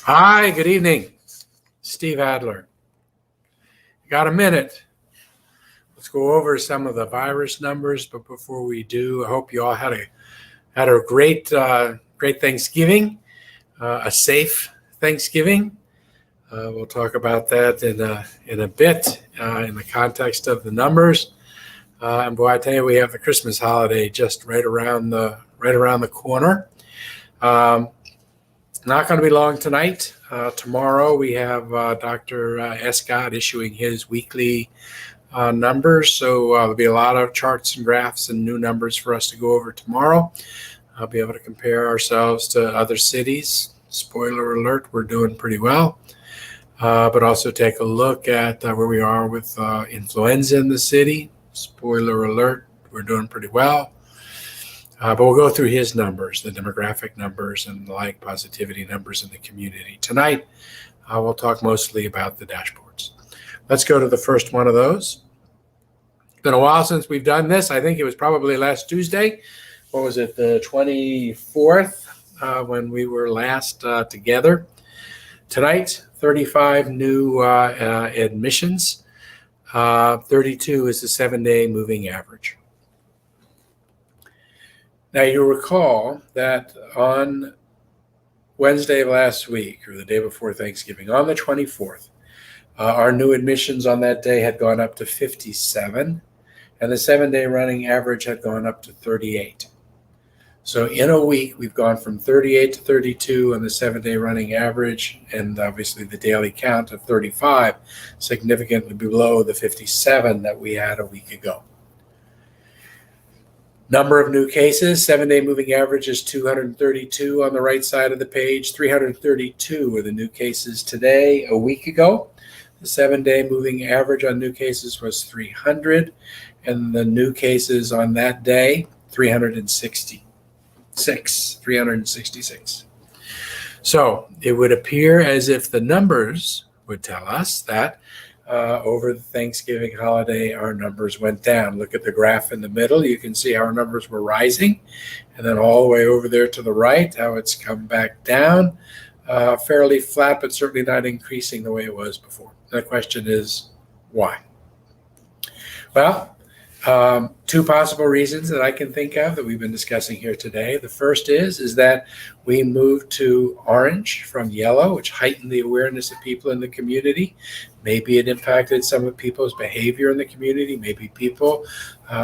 Hi, good evening. Steve Adler. Got a minute? Let's go over some of the virus numbers, but before we do, I hope you all had a great Thanksgiving, a safe Thanksgiving. We'll talk about that in a bit in the context of the numbers. And boy, I tell you, we have the Christmas holiday just right around the corner. Not going to be long tonight. Tomorrow we have Dr. Escott issuing his weekly numbers. So there'll be a lot of charts and graphs and new numbers for us to go over tomorrow. I'll be able to compare ourselves to other cities. Spoiler alert, we're doing pretty well. But also take a look at where we are with influenza in the city. Spoiler alert, we're doing pretty well. But we'll go through his numbers, the demographic numbers and the like positivity numbers in the community. Tonight, we'll talk mostly about the dashboards. Let's go to the first one of those. It's been a while since we've done this. I think it was probably last Tuesday. What was it, the 24th, when we were last together. Tonight, 35 new admissions. 32 is the 7-day moving average. Now, you'll recall that on Wednesday of last week, or the day before Thanksgiving, on the 24th, our new admissions on that day had gone up to 57, and the 7-day running average had gone up to 38. So in a week, we've gone from 38 to 32 on the 7-day running average, and obviously the daily count of 35, significantly below the 57 that we had a week ago. Number of new cases, 7-day moving average is 232 on the right side of the page. 332 are the new cases today. A week ago, the 7-day moving average on new cases was 300, and the new cases on that day, 366. So it would appear as if the numbers would tell us that over the Thanksgiving holiday, our numbers went down. Look at the graph in the middle. You can see our numbers were rising, and then all the way over there to the right, how it's come back down. Fairly flat, but certainly not increasing the way it was before. The question is, why? Well, two possible reasons that I can think of that we've been discussing here today. The first is that we moved to orange from yellow, which heightened the awareness of people in the community. Maybe it impacted some of people's behavior in the community. Maybe people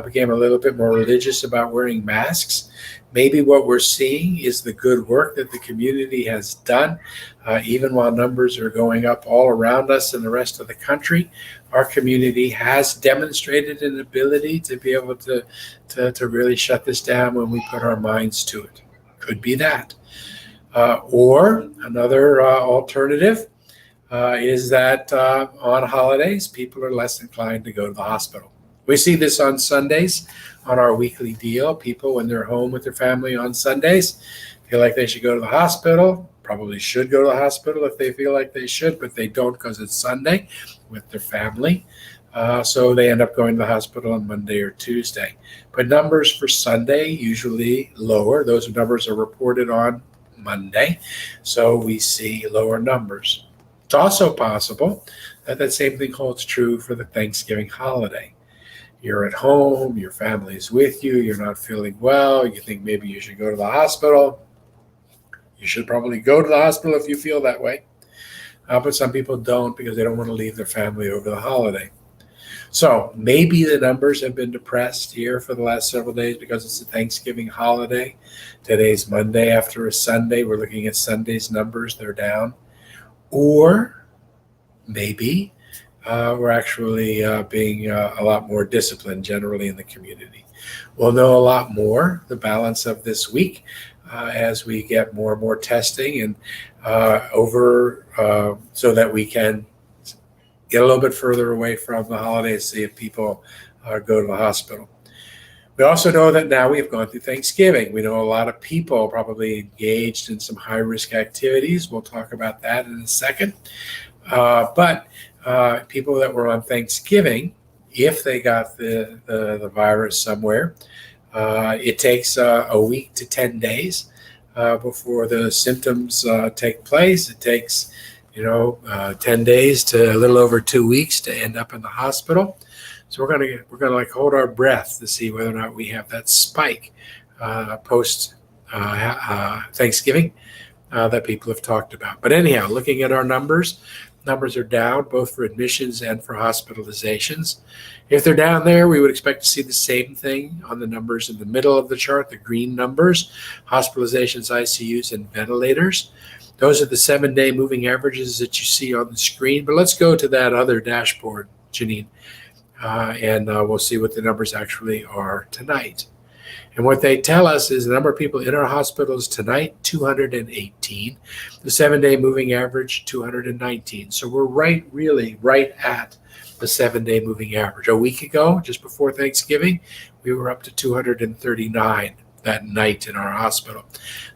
became a little bit more religious about wearing masks. Maybe what we're seeing is the good work that the community has done. Even while numbers are going up all around us in the rest of the country, our community has demonstrated an ability to be able to really shut this down when we put our minds to it. Could be that. Or another alternative is that on holidays, people are less inclined to go to the hospital. We see this on Sundays on our weekly deal. People, when they're home with their family on Sundays, feel like they should go to the hospital, probably should go to the hospital if they feel like they should, but they don't because it's Sunday with their family. So they end up going to the hospital on Monday or Tuesday. But numbers for Sunday usually lower. Those numbers are reported on Monday, so we see lower numbers. It's also possible that that same thing holds true for the Thanksgiving holiday. You're at home, your family's with you, you're not feeling well, you think maybe you should go to the hospital. You should probably go to the hospital if you feel that way. But some people don't because they don't want to leave their family over the holiday. So maybe the numbers have been depressed here for the last several days because it's a Thanksgiving holiday. Today's Monday after a Sunday. We're looking at Sunday's numbers. They're down. Or maybe we're actually being a lot more disciplined generally in the community. We'll know a lot more the balance of this week as we get more and more testing and so that we can get a little bit further away from the holidays, see if people go to the hospital. We also know that now we've gone through Thanksgiving. We know a lot of people probably engaged in some high-risk activities. We'll talk about that in a second. But people that were on Thanksgiving, if they got the virus somewhere, it takes a week to 10 days before the symptoms take place. It takes 10 days to a little over 2 weeks to end up in the hospital. So we're gonna like hold our breath to see whether or not we have that spike post Thanksgiving that people have talked about. But anyhow, looking at our numbers are down both for admissions and for hospitalizations. If they're down there, we would expect to see the same thing on the numbers in the middle of the chart, the green numbers, hospitalizations, ICUs, and ventilators. Those are the 7-day moving averages that you see on the screen. But let's go to that other dashboard, Janine, and we'll see what the numbers actually are tonight. And what they tell us is the number of people in our hospitals tonight, 218. The 7-day moving average, 219. So we're really right at the 7-day moving average. A week ago, just before Thanksgiving, we were up to 239 that night in our hospital.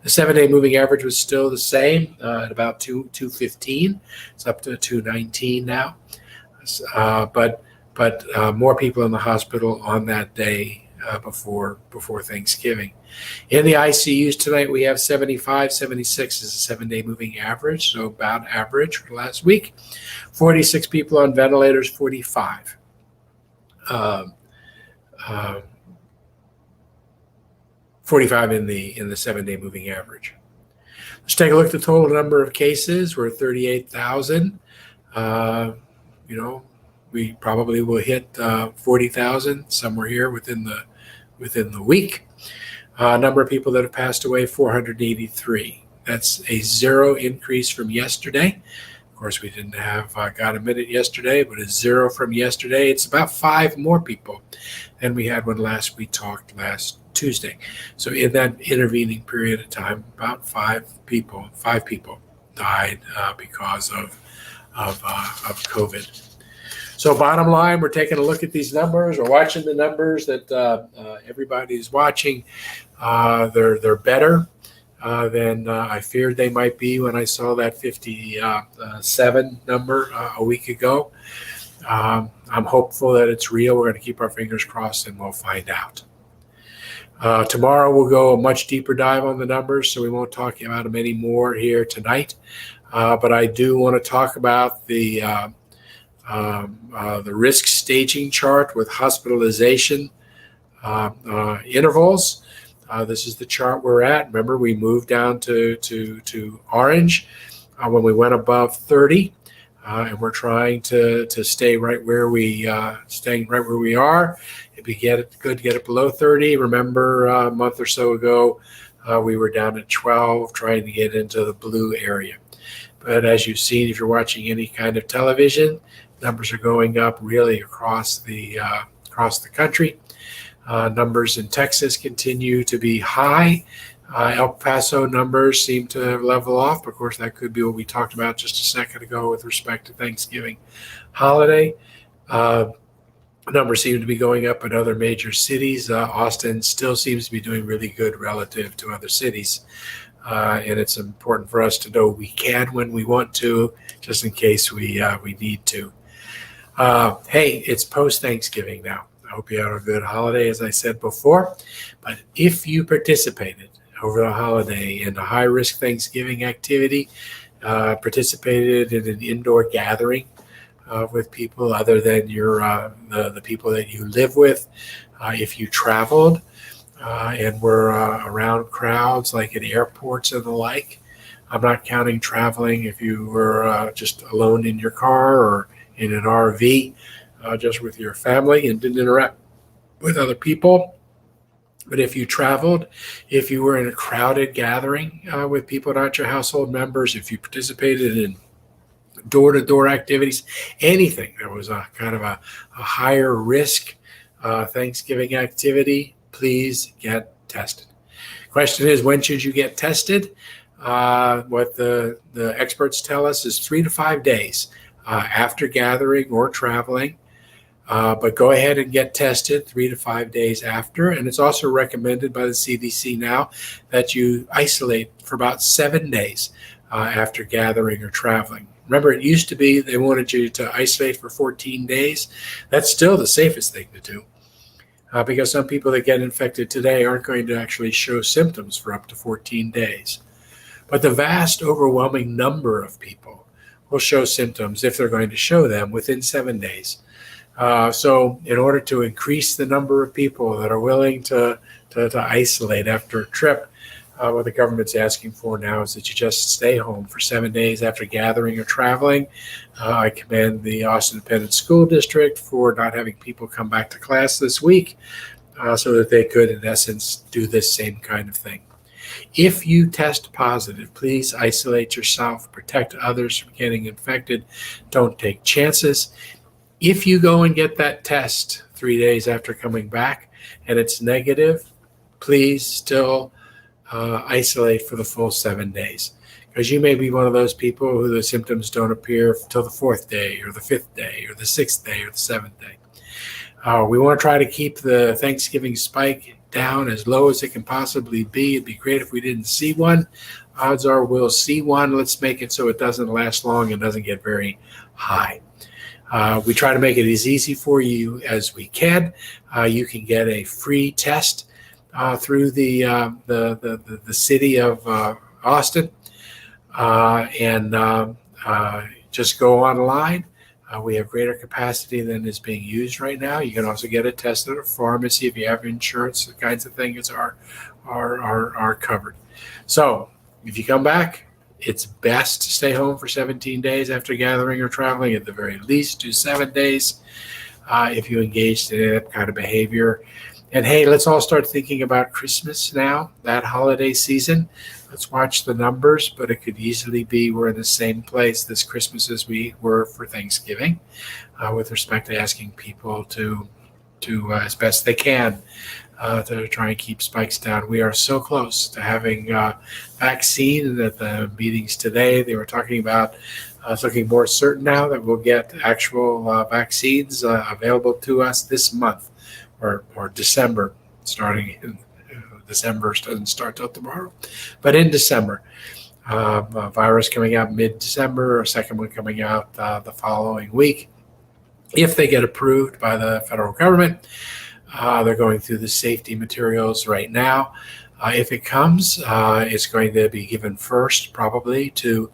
The 7-day moving average was still the same at about 215. It's up to 219 now. But more people in the hospital on that day before Thanksgiving. In the ICUs tonight, we have 75, 76 is a 7-day moving average, so about average for last week. 46 people on ventilators, 45. 45 in the 7-day moving average. Let's take a look at the total number of cases. We're at 38,000. We probably will hit 40,000 somewhere here within the week. Number of people that have passed away, 483. That's a 0 increase from yesterday. Of course, we didn't have God a Minute yesterday, but it's 0 from yesterday. It's about 5 more people than we had when last we talked last Tuesday. So in that intervening period of time, about 5 people died because of COVID. So bottom line, we're taking a look at these numbers. We're watching the numbers that everybody's watching. They're better than I feared they might be when I saw that 57 number a week ago. I'm hopeful that it's real. We're going to keep our fingers crossed and we'll find out. Tomorrow we'll go a much deeper dive on the numbers, so we won't talk about them anymore here tonight. But I do want to talk about the risk staging chart with hospitalization intervals. This is the chart we're at. Remember, we moved down to orange when we went above 30, and we're trying to stay right where we staying right where we are. If we get it below 30. Remember, a month or so ago, we were down at 12, trying to get into the blue area. But as you've seen, if you're watching any kind of television, numbers are going up really across the country. Numbers in Texas continue to be high. El Paso numbers seem to level off. Of course, that could be what we talked about just a second ago with respect to Thanksgiving holiday. Numbers seem to be going up in other major cities. Austin still seems to be doing really good relative to other cities. And it's important for us to know we can when we want to, just in case we need to. Hey, it's post-Thanksgiving now. I hope you had a good holiday, as I said before. But if you participated over the holiday in a high-risk Thanksgiving activity, participated in an indoor gathering with people other than your the people that you live with, if you traveled and were around crowds like at airports and the like, I'm not counting traveling if you were just alone in your car or in an RV, just with your family and didn't interact with other people. But if you traveled, if you were in a crowded gathering with people not your household members, if you participated in door-to-door activities, anything that was a kind of a higher risk Thanksgiving activity, please get tested. Question is, when should you get tested? What the experts tell us is 3 to 5 days after gathering or traveling. But go ahead and get tested 3 to 5 days after. And it's also recommended by the CDC now that you isolate for about 7 days after gathering or traveling. Remember, it used to be they wanted you to isolate for 14 days. That's still the safest thing to do. because some people that get infected today aren't going to actually show symptoms for up to 14 days. But the vast, overwhelming number of people will show symptoms, if they're going to show them, within 7 days. So in order to increase the number of people that are willing to isolate after a trip, what the government's asking for now is that you just stay home for 7 days after gathering or traveling. I commend the Austin Independent School District for not having people come back to class this week so that they could, in essence, do this same kind of thing. If you test positive, please isolate yourself, protect others from getting infected. Don't take chances. If you go and get that test 3 days after coming back and it's negative, please still isolate for the full 7 days, because you may be one of those people who the symptoms don't appear until the 4th day or the 5th day or the 6th day or the 7th day. We want to try to keep the Thanksgiving spike down as low as it can possibly be. It'd be great if we didn't see one. Odds are we'll see one. Let's make it so it doesn't last long and doesn't get very high. We try to make it as easy for you as we can. You can get a free test through the city of Austin, and just go online. We have greater capacity than is being used right now. You can also get a test at a pharmacy if you have insurance. The kinds of things are covered. So if you come back, it's best to stay home for 17 days after gathering or traveling. At the very least, do 7 days if you engaged in that kind of behavior. And hey, let's all start thinking about Christmas now, that holiday season. Let's watch the numbers, but it could easily be we're in the same place this Christmas as we were for Thanksgiving, with respect to asking people to as best they can, to try and keep spikes down. We are so close to having vaccine. At the meetings today, they were talking about it's looking more certain now that we'll get actual vaccines available to us this month. Or December, starting in December doesn't start till tomorrow, but in December, a virus coming out mid-December, a second one coming out the following week. If they get approved by the federal government, they're going through the safety materials right now. If it comes, it's going to be given first probably to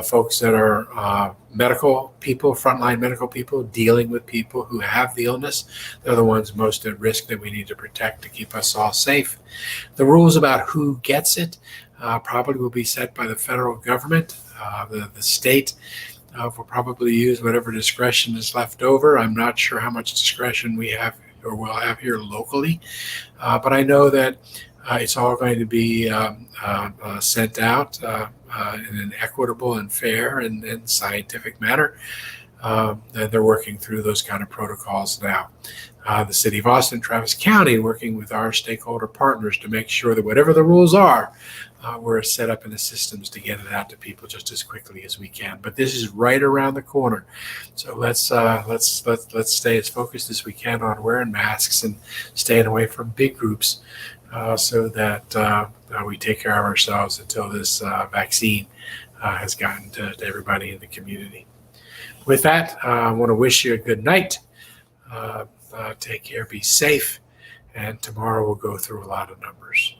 folks that are medical people, frontline medical people, dealing with people who have the illness. They're the ones most at risk that we need to protect to keep us all safe. The rules about who gets it probably will be set by the federal government. The state will probably use whatever discretion is left over. I'm not sure how much discretion we have or will have here locally, but I know that it's all going to be sent out in an equitable and fair and scientific manner. And they're working through those kind of protocols now. The City of Austin, Travis County, working with our stakeholder partners to make sure that whatever the rules are, we're set up in the systems to get it out to people just as quickly as we can. But this is right around the corner, so let's stay as focused as we can on wearing masks and staying away from big groups, so that we take care of ourselves until this vaccine has gotten to everybody in the community. With that, I want to wish you a good night. Take care, be safe, and tomorrow we'll go through a lot of numbers.